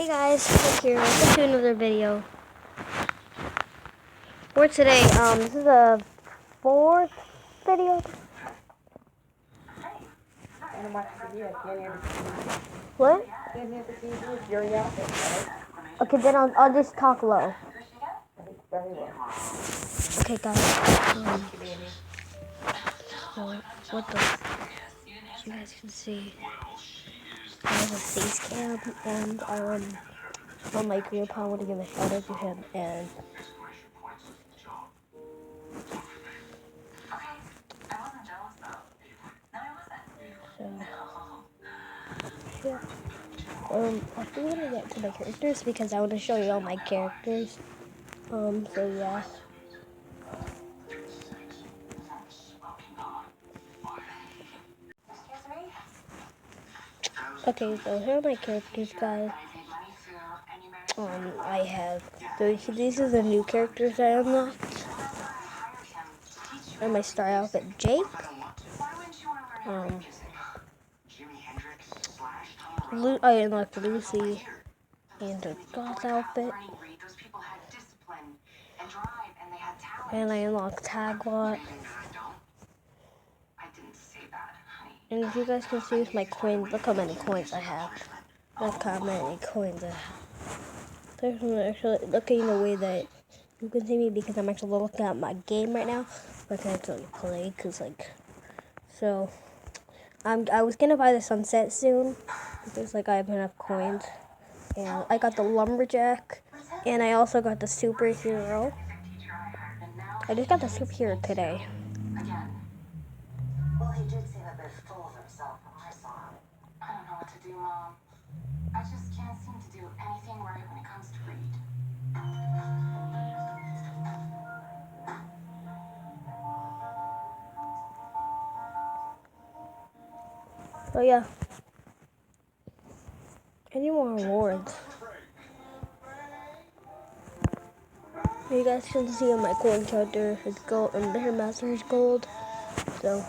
Hey guys, Nick here. Welcome to another video. For today, this is the fourth video. What? Okay, then I'll just talk low. Okay, guys. So what the? As you guys can see, I have a face cam, and on my grandpa. I want to give a shout out to him, and so yeah. I'm still gonna get to my characters because I want to show you all my characters. So yeah. Okay, so here are my characters, guys. I have these are the new characters I unlocked. And my star outfit, Jake. I unlocked Lucy and her goth outfit. And I unlocked tagbot. And as you guys can see with my coins, look how many coins I have. Look how many coins I have. There's actually looking the way that you can see me because I'm actually looking at my game right now. But I can actually play because so I was gonna buy the sunset soon because I have enough coins. And I got the lumberjack and I also got the superhero. I just got the superhero today. Well, he did seem a bit full of himself when I saw him. I don't know what to do, Mom. I just can't seem to do anything right when it comes to Reed. So yeah. Any more awards? You guys can see on my coin counter, it's gold, and her master is gold. So,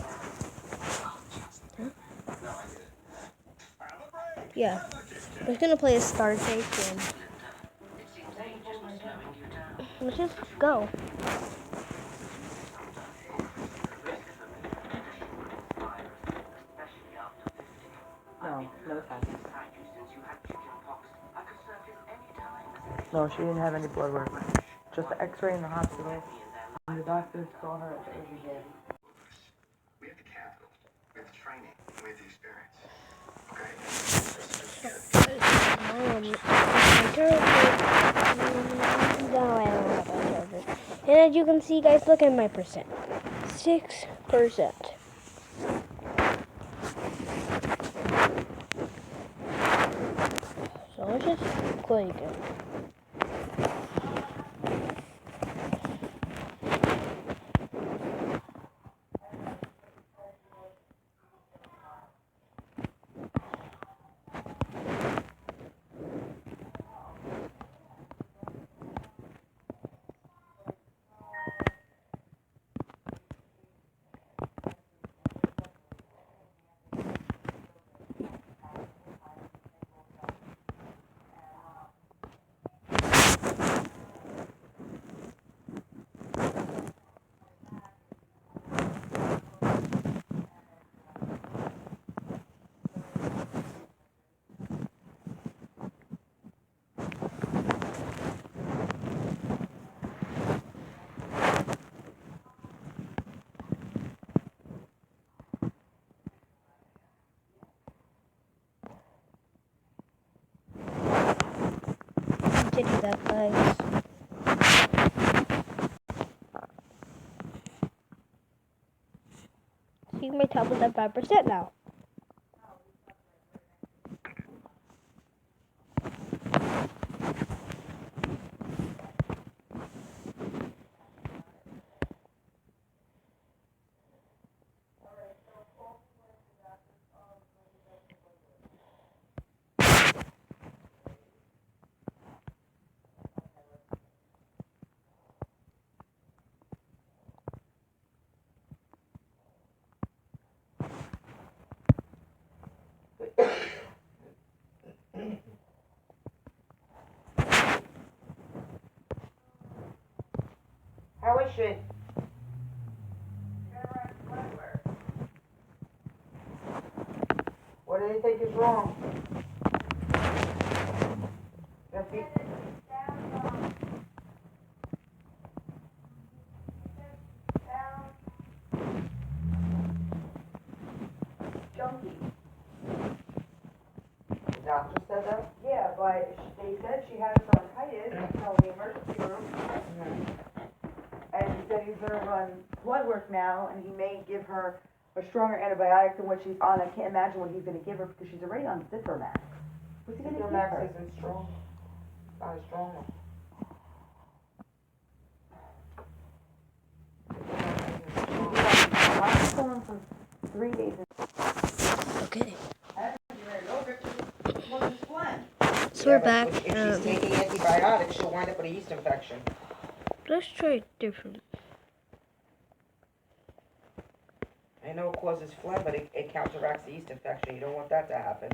yeah. I'm just gonna play a star take and let's just go. No thanks. No, she didn't have any blood work. Just the x-ray in the hospital. And the doctor saw her at the urgent care. We have the capital, we have the training, we have the experience. Okay? And as you can see, guys, look at my percent. 6%. So let's just play again. Continue that, guys. See, my top is at 5% now. question. What do they think is wrong? Junkie. The doctor said that? Yeah, but they said she had bronchitis until the emergency room. And he said he's gonna run blood work now, and he may give her a stronger antibiotic than what she's on. I can't imagine what he's gonna give her because she's already on Zithromax. What's he gonna give her? Zithromax isn't strong. Not as strong. I'm going for 3 days. Okay. So So we're back. If she's taking antibiotics, she'll wind up with a yeast infection. Let's try different. I know it causes phlegm, but it counteracts the yeast infection. You don't want that to happen.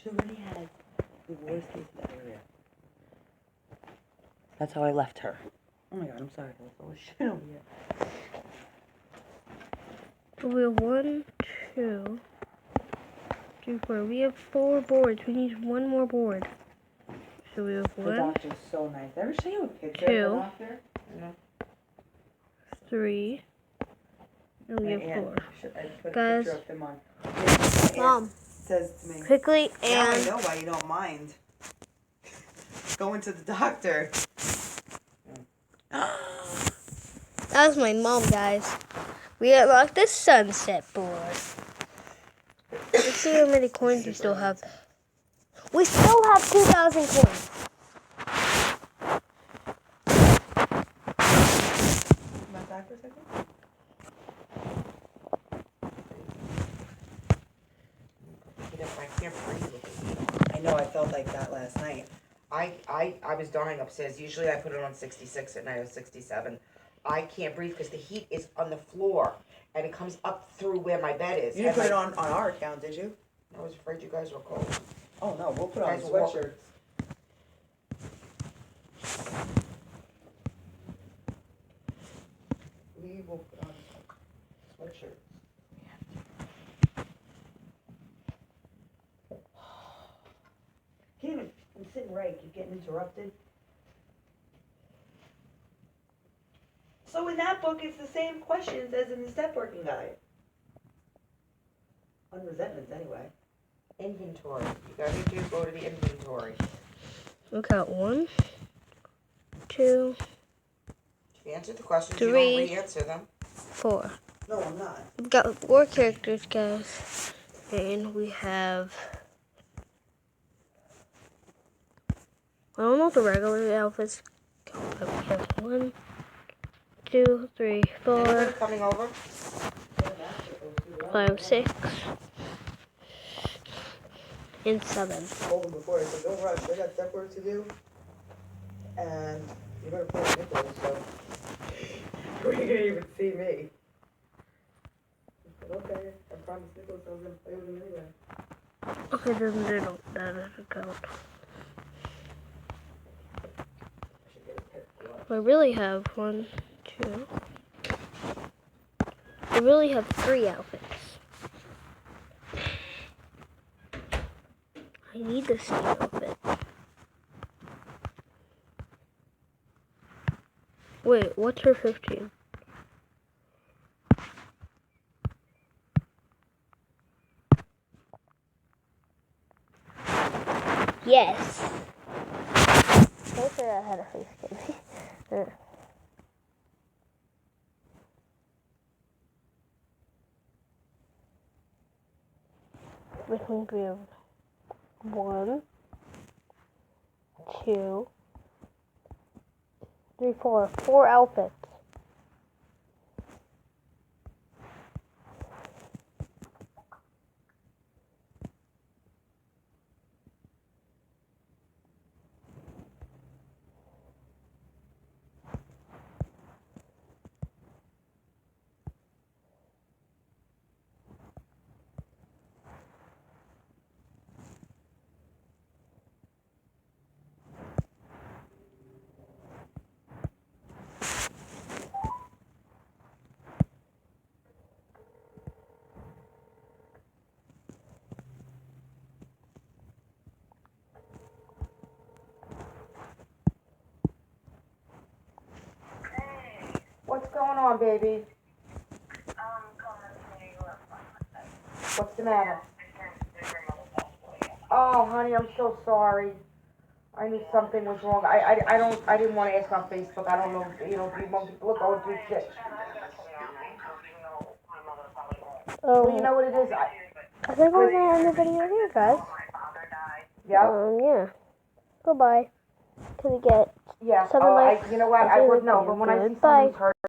She already has the worst case diarrhea. That's how I left her. Oh my god, I'm sorry. There's all this shit over here. So we have 1, 2, 3, 4. We have 4 boards. We need 1 more board. So we have The 1, doctor's so nice. Ever show you a picture of 2, the doctor? No. 3, and we have 4. I put Guys. a picture of him on. Mom, Says to me. quickly Now I and know why you don't mind going to the doctor. that was my mom, guys. We unlocked the sunset board. Let's see how many coins we still have. We still have 2,000 coins. My back for a second? I can't breathe with it. I know, I felt like that last night. I was dying upstairs. Usually I put it on 66 at night or 67. I can't breathe because the heat is on the floor and it comes up through where my bed is. You didn't put it on our account, did you? I was afraid you guys were cold. Oh no, we'll put it on Guys will walk- sweatshirts. We will put on sweatshirts. Can't even, I'm sitting right, keep getting interrupted. So in that book, it's the same questions as in the step working guide. On resentments, anyway. Inventory. You gotta do go to the inventory. We got 1, 2, If you answer the questions, 3. you don't re-answer them. 4. No, I'm not. We've got 4 characters, guys. And we have... I don't know what the regular outfits go, but we have 1, 2, 3, 4, Anybody coming over? 5, 6, and 7. Told him before, I said, don't rush, I got step work to do. And you're gonna play with Nicholas, so you're gonna even see me. I said, okay, I promised Nicholas I was gonna play with him anyway. Okay, then they don't, that doesn't count. I really have 1, 2. I really have 3 outfits. I need this new outfit. Wait, what's her 15? Yes. I said I had a face cam. Which means we have 1, 2, 3, 4. 4 outfits. going on, baby? What's the matter? Oh, honey, I'm so sorry. I knew something was wrong. I didn't want to ask on Facebook. I don't know, you know, people are going through shit. Well, you know what it is? I think we're gonna end the video here, guys. Yeah? Yeah. Goodbye. Till we get Yeah. 7 likes. You know what? I would know, but when I see Bye. somebody's hurt.